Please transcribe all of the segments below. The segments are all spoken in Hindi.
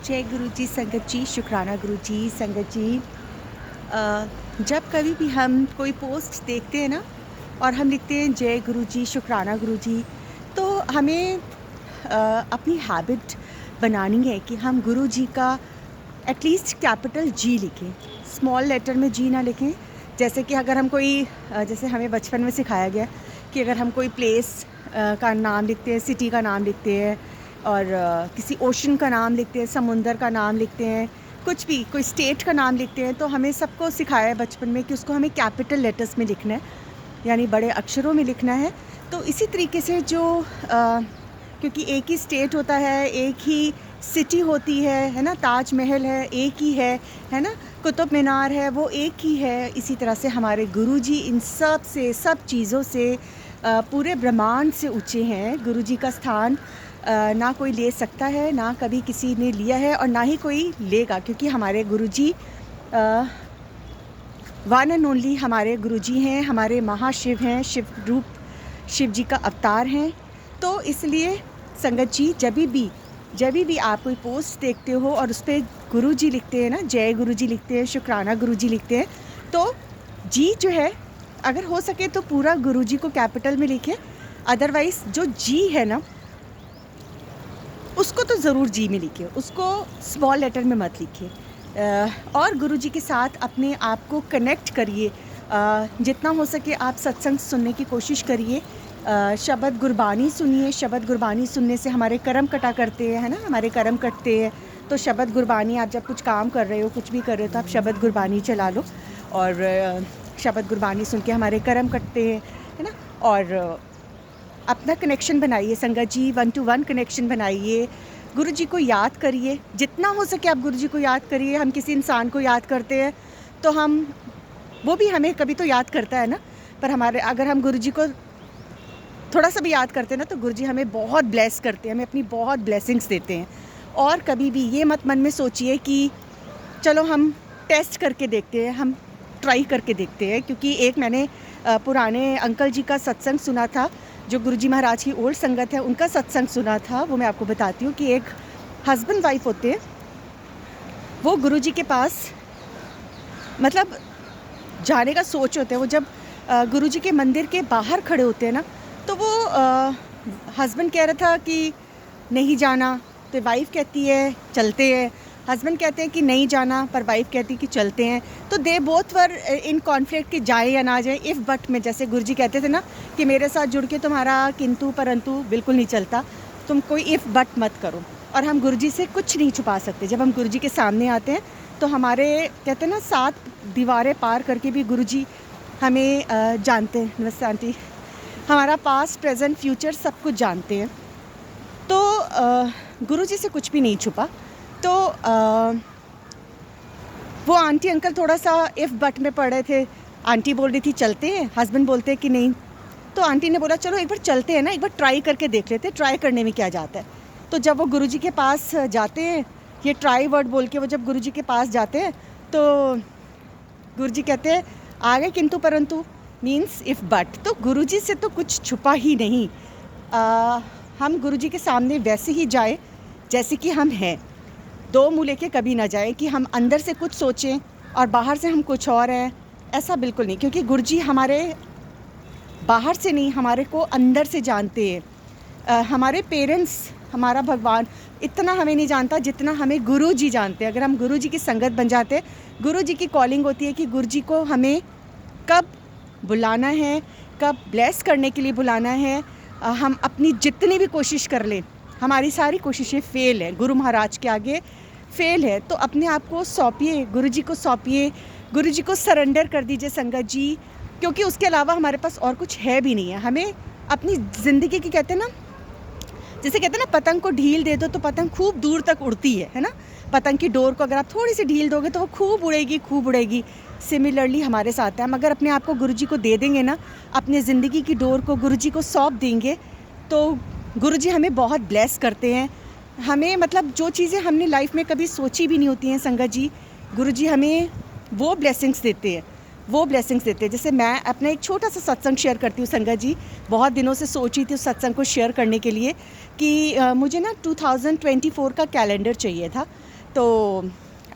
जय गुरु जी संगत जी, शुक्राना गुरु जी संगत जी। जब कभी भी हम कोई पोस्ट देखते हैं ना और हम लिखते हैं जय गुरु जी, शुक्राना गुरु जी, तो हमें अपनी हैबिट बनानी है कि हम गुरु जी का एटलीस्ट कैपिटल जी लिखें, स्मॉल लेटर में जी ना लिखें। जैसे कि अगर हम कोई जैसे हमें बचपन में सिखाया गया कि अगर हम कोई प्लेस का नाम लिखते हैं, सिटी का नाम लिखते हैं और किसी ओशन का नाम लिखते हैं, समुंदर का नाम लिखते हैं, कुछ भी कोई स्टेट का नाम लिखते हैं, तो हमें सबको सिखाया है बचपन में कि उसको हमें कैपिटल लेटर्स में लिखना है, यानी बड़े अक्षरों में लिखना है। तो इसी तरीके से जो क्योंकि एक ही स्टेट होता है, एक ही सिटी होती है ना, ताज महल है एक ही है ना, कुतुब मीनार है वो एक ही है। इसी तरह से हमारे गुरुजी इन सब से, सब चीज़ों से, पूरे ब्रह्मांड से ऊँचे हैं। गुरुजी का स्थान ना कोई ले सकता है, ना कभी किसी ने लिया है और ना ही कोई लेगा, क्योंकि हमारे गुरुजी वन एंड ओनली हमारे गुरुजी हैं, हमारे महाशिव हैं, शिव रूप शिव जी का अवतार हैं। तो इसलिए संगत जी जब भी आप कोई पोस्ट देखते हो और उस पर गुरु जी लिखते हैं ना, जय गुरु जी लिखते हैं, शुक्राना गुरु जी लिखते हैं, तो जी जो है अगर हो सके तो पूरा गुरु जी को कैपिटल में लिखें। अदरवाइज़ जो जी है ना उसको तो ज़रूर जी में लिखिए, उसको स्मॉल लेटर में मत लिखिए। और गुरु जी के साथ अपने आप को कनेक्ट करिए। जितना हो सके आप सत्संग सुनने की कोशिश करिए, शब्द गुरबानी सुनिए। शब्द गुरबानी सुनने से हमारे कर्म कटा करते हैं, है ना, हमारे कर्म कटते हैं। तो शब्द गुरबानी, आप जब कुछ काम कर रहे हो, कुछ भी कर रहे हो, तो आप शब्द गुरबानी चला लो और शब्द गुरबानी सुन के हमारे कर्म कटते हैं, है ना। और अपना कनेक्शन बनाइए संगत जी, 1 to 1 कनेक्शन बनाइए। गुरु जी को याद करिए, जितना हो सके आप गुरु जी को याद करिए। हम किसी इंसान को याद करते हैं तो वो भी हमें कभी तो याद करता है ना, पर अगर हम गुरु जी को थोड़ा सा भी याद करते हैं ना, तो गुरु जी हमें बहुत ब्लेस करते हैं, हमें अपनी बहुत ब्लेसिंग्स देते हैं। और कभी भी ये मत मन में सोचिए कि चलो हम टेस्ट करके देखते हैं, हम ट्राई करके देखते हैं। क्योंकि एक मैंने पुराने अंकल जी का सत्संग सुना था, जो गुरुजी महाराज की ओल्ड संगत है, उनका सत्संग सुना था। वो मैं आपको बताती हूँ कि एक हस्बैंड वाइफ होते हैं, वो गुरुजी के पास मतलब जाने का सोच होते हैं। वो जब गुरुजी के मंदिर के बाहर खड़े होते हैं ना, तो वो हस्बैंड कह रहा था कि नहीं जाना, तो वाइफ कहती है चलते हैं। हस्बैंड कहते हैं कि नहीं जाना, पर वाइफ कहती है कि चलते हैं। तो they both were in conflict कि जाए या ना जाए, इफ़ बट में। जैसे गुरुजी कहते थे ना कि मेरे साथ जुड़ के तुम्हारा किंतु परंतु बिल्कुल नहीं चलता, तुम कोई इफ़ बट मत करो। और हम गुरुजी से कुछ नहीं छुपा सकते। जब हम गुरुजी के सामने आते हैं तो हमारे कहते हैं ना 7 दीवारें पार करके भी गुरुजी हमें जानते हैं। नमस्ते आंटी। हमारा पास्ट प्रेजेंट फ्यूचर सब कुछ जानते हैं। तो गुरुजी से कुछ भी नहीं छुपा। तो वो आंटी अंकल थोड़ा सा इफ़ बट में पड़े थे। आंटी बोल रही थी चलते हैं, हस्बैंड बोलते हैं कि नहीं। तो आंटी ने बोला चलो एक बार चलते हैं ना, एक बार ट्राई करके देख लेते हैं, ट्राई करने में क्या जाता है। तो जब वो गुरुजी के पास जाते हैं, ये ट्राई वर्ड बोल के वो जब गुरुजी के पास जाते हैं, तो गुरुजी कहते हैं आगे किंतु परंतु मीन्स इफ़ बट। तो गुरुजी से तो कुछ छुपा ही नहीं। हम गुरुजी के सामने वैसे ही जाए जैसे कि हम हैं। 2 मुँह लेके कभी ना जाए कि हम अंदर से कुछ सोचें और बाहर से हम कुछ और हैं, ऐसा बिल्कुल नहीं। क्योंकि गुरुजी हमारे बाहर से नहीं, हमारे को अंदर से जानते हैं। हमारे पेरेंट्स, हमारा भगवान इतना हमें नहीं जानता जितना हमें गुरुजी जानते हैं। अगर हम गुरुजी की संगत बन जाते हैं, गुरुजी की कॉलिंग होती है कि गुरुजी को हमें कब बुलाना है, कब ब्लेस करने के लिए बुलाना है। हम अपनी जितनी भी कोशिश कर लें, हमारी सारी कोशिशें फ़ेल हैं, गुरु महाराज के आगे फ़ेल है। तो अपने आप को सौंपिए, गुरुजी को सौंपिए, गुरुजी को सरेंडर कर दीजिए संगत जी। क्योंकि उसके अलावा हमारे पास और कुछ है भी नहीं है। हमें अपनी ज़िंदगी की कहते हैं ना, जैसे कहते हैं ना पतंग को ढील दे दो तो पतंग खूब दूर तक उड़ती है ना। पतंग की डोर को अगर आप थोड़ी सी ढील दोगे तो वो खूब उड़ेगी, खूब उड़ेगी। सिमिलरली हमारे साथ है, हम अगर अपने आप को गुरुजी को दे देंगे ना, अपने ज़िंदगी की डोर को गुरुजी को सौंप देंगे, तो गुरुजी हमें बहुत ब्लेस करते हैं। हमें मतलब जो चीज़ें हमने लाइफ में कभी सोची भी नहीं होती हैं संगत जी, गुरुजी हमें वो ब्लेसिंग्स देते हैं, वो ब्लेसिंग्स देते हैं। जैसे मैं अपना एक छोटा सा सत्संग शेयर करती हूँ संगत जी। बहुत दिनों से सोची थी उस सत्संग को शेयर करने के लिए कि मुझे ना 2024 का कैलेंडर चाहिए था। तो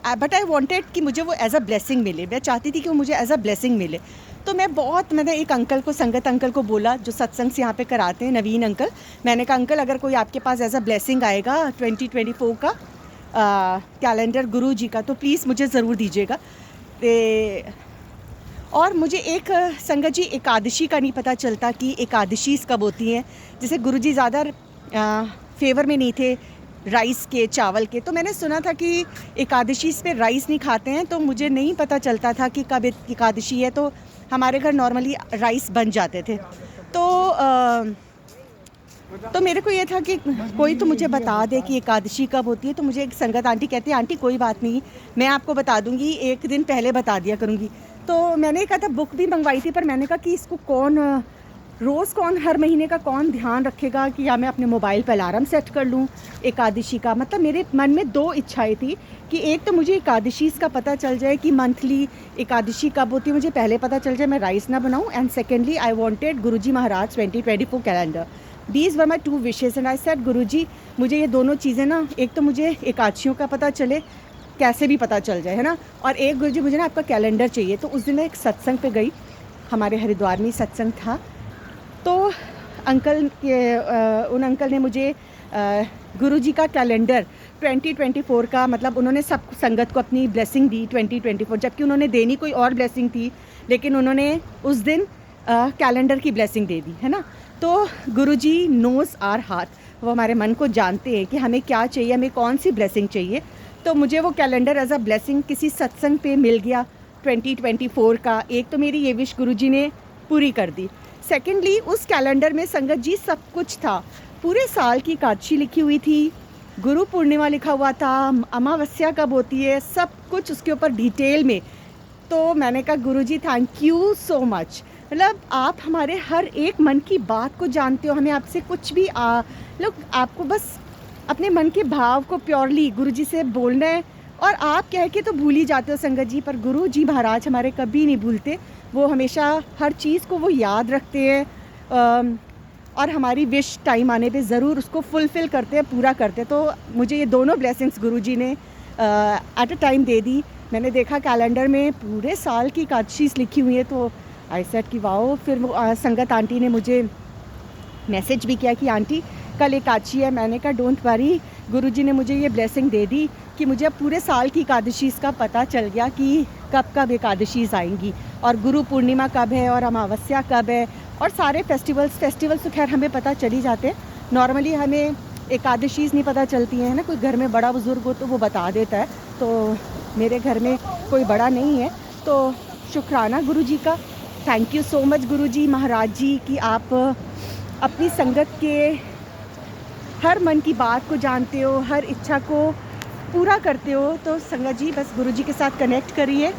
बट आई वांटेड कि मुझे वो एज अ ब्लेसिंग मिले, मैं चाहती थी कि वो मुझे एज अ ब्लेसिंग मिले। तो मैंने एक अंकल को, संगत अंकल को बोला जो सत्संग से यहाँ पे कराते हैं, नवीन अंकल। मैंने कहा अंकल अगर कोई आपके पास एज अ ब्लेसिंग आएगा 2024 का कैलेंडर गुरु जी का, तो प्लीज़ मुझे ज़रूर दीजिएगा। और मुझे एक संगत जी एकादशी का नहीं पता चलता कि एकादशी कब होती हैं। जैसे गुरुजी ज़्यादा फेवर में नहीं थे राइस के, चावल के, तो मैंने सुना था कि एकादशी पे राइस नहीं खाते हैं, तो मुझे नहीं पता चलता था कि कब एकादशी है। तो हमारे घर नॉर्मली राइस बन जाते थे। तो मेरे को ये था कि कोई तो मुझे बता दे कि एकादशी कब होती है। तो मुझे एक संगत आंटी कहती है आंटी कोई बात नहीं, मैं आपको बता दूंगी, एक दिन पहले बता दिया करूँगी। तो मैंने कहा था, बुक भी मंगवाई थी, पर मैंने कहा कि इसको कौन हर महीने का कौन ध्यान रखेगा, कि या मैं अपने मोबाइल पर अलार्म सेट कर लूँ एकादशी का। मतलब मेरे मन में दो इच्छाएं थी कि एक तो मुझे एकादशी का पता चल जाए कि मंथली एकादशी कब होती है, मुझे पहले पता चल जाए, मैं राइस ना बनाऊँ। And secondly I wanted Guruji Maharaj 2024 calendar. These were my 2 wishes and I said Guruji मुझे ये दोनों चीज़ें ना, एक तो मुझे एकादशियों का पता चले, कैसे भी पता चल जाए, है ना, और एक गुरुजी मुझे ना आपका कैलेंडर चाहिए। तो उस दिन मैं एक सत्संग पे गई, हमारे हरिद्वार में सत्संग था। तो उन अंकल ने मुझे गुरुजी का कैलेंडर 2024 का, मतलब उन्होंने सब संगत को अपनी ब्लेसिंग दी 2024, जबकि उन्होंने देनी कोई और ब्लेसिंग थी, लेकिन उन्होंने उस दिन कैलेंडर की ब्लेसिंग दे दी, है ना। तो गुरुजी नोज़ आवर हार्ट, वो हमारे मन को जानते हैं कि हमें क्या चाहिए, हमें कौन सी ब्लेसिंग चाहिए। तो मुझे वो कैलेंडर एज अ ब्लेसिंग किसी सत्संग पे मिल गया 2024 का। एक तो मेरी ये विश गुरुजी ने पूरी कर दी। सेकेंडली उस कैलेंडर में संगत जी सब कुछ था, पूरे साल की एकादशी लिखी हुई थी, गुरु पूर्णिमा लिखा हुआ था, अमावस्या कब होती है, सब कुछ उसके ऊपर डिटेल में। तो मैंने कहा गुरुजी थैंक यू सो मच, मतलब आप हमारे हर एक मन की बात को जानते हो, हमें आपसे कुछ भी लोग आपको बस अपने मन के भाव को प्योरली गुरुजी से बोलना है, और आप कह के तो भूल ही जाते हो संगत जी, पर गुरु जी महाराज हमारे कभी नहीं भूलते, वो हमेशा हर चीज़ को वो याद रखते हैं, और हमारी विश टाइम आने पे ज़रूर उसको फुलफ़िल करते हैं, पूरा करते हैं। तो मुझे ये दोनों ब्लेसिंग्स गुरुजी ने एट अ टाइम दे दी। मैंने देखा कैलेंडर में पूरे साल की एकादशी लिखी हुई है, तो आई सेड कि वाओ। फिर वो संगत आंटी ने मुझे मैसेज भी किया कि आंटी कल एकादशी है। मैंने कहा डोंट वरी, गुरुजी ने मुझे ये ब्लेसिंग दे दी कि मुझे अब पूरे साल की एकादशी का पता चल गया कि कब कब एकादशी आएंगी, और गुरु पूर्णिमा कब है, और अमावस्या कब है, और सारे फेस्टिवल्स तो खैर हमें पता चल ही जाते हैं। नॉर्मली हमें एकादशी नहीं पता चलती हैं ना, कोई घर में बड़ा बुज़ुर्ग हो तो वो बता देता है, तो मेरे घर में कोई बड़ा नहीं है। तो शुक्राना गुरुजी का, थैंक यू सो मच गुरुजी महाराज जी कि आप अपनी संगत के हर मन की बात को जानते हो, हर इच्छा को पूरा करते हो। तो संगत जी बस गुरुजी के साथ कनेक्ट करिए,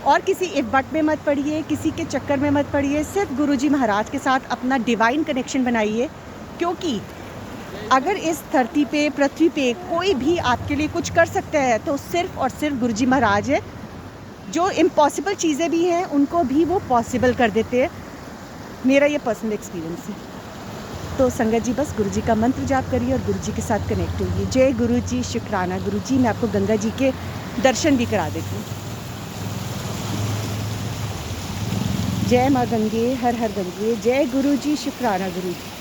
और किसी इफ़्ट में मत पड़िए, किसी के चक्कर में मत पड़िए, सिर्फ गुरुजी महाराज के साथ अपना डिवाइन कनेक्शन बनाइए। क्योंकि अगर इस धरती पे, पृथ्वी पे कोई भी आपके लिए कुछ कर सकता है तो सिर्फ और सिर्फ गुरुजी महाराज है। जो इम्पॉसिबल चीज़ें भी हैं उनको भी वो पॉसिबल कर देते हैं, मेरा ये पर्सनल एक्सपीरियंस है। तो संगत जी बस गुरुजी का मंत्र जाप करिए और गुरुजी के साथ कनेक्ट होइए। जय गुरुजी, शुक्राना गुरुजी। मैं आपको गंगा जी के दर्शन भी करा देती हूँ। जय माँ गंगे, हर हर गंगे। जय गुरुजी, शुक्राना गुरुजी।